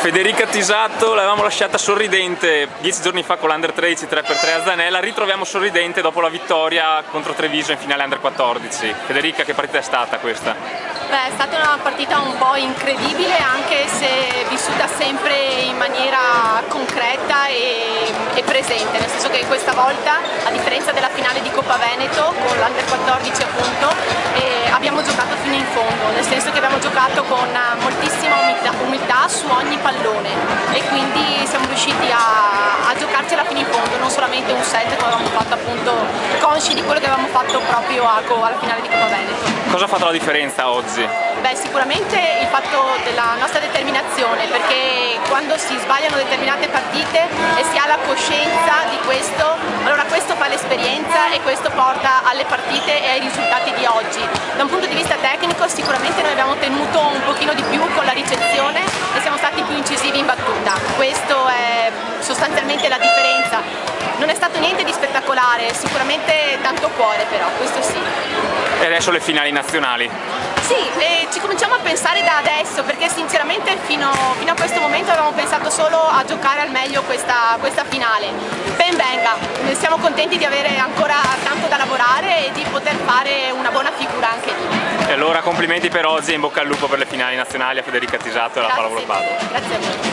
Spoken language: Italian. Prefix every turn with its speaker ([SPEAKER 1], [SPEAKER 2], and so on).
[SPEAKER 1] Federica Tisato l'avevamo lasciata sorridente 10 giorni fa con l'Under 13 3x3 a Zanella, ritroviamo sorridente dopo la vittoria contro Treviso in finale Under 14. Federica, che partita è stata questa?
[SPEAKER 2] Beh, è stata una partita un po' incredibile, anche se vissuta sempre in maniera concreta e presente, nel senso che questa volta, a differenza della finale di Coppa Veneto con l'Under 14 appunto, abbiamo giocato fino in fondo, nel senso che abbiamo giocato con moltissima umiltà su ogni pallone e quindi siamo riusciti a giocarcela fino in fondo, non solamente un set come avevamo fatto, appunto consci di quello che avevamo fatto proprio alla finale di Coppa Veneto.
[SPEAKER 1] Cosa ha fatto la differenza oggi?
[SPEAKER 2] Beh, sicuramente il fatto della nostra determinazione, perché quando si sbagliano determinate partite e si ha la coscienza di questo, allora questo fa l'esperienza e questo porta alle partite e ai risultati di oggi. Da un punto di vista tecnico sicuramente noi abbiamo tenuto un pochino di più con la ricezione e siamo stati più incisivi in battuta. Questo è sostanzialmente la differenza. Non è stato niente di spettacolare, sicuramente tanto cuore però, questo sì.
[SPEAKER 1] E adesso le finali nazionali?
[SPEAKER 2] Sì, ci cominciamo a pensare da adesso, perché sinceramente fino a questo momento avevamo pensato solo a giocare al meglio questa finale. Ben venga, siamo contenti di avere ancora tanto da lavorare e di poter fare una buona figura anche lì.
[SPEAKER 1] E allora complimenti per oggi e in bocca al lupo per le finali nazionali a Federica Tisato e alla Pallavolo Padova.
[SPEAKER 2] Grazie a voi.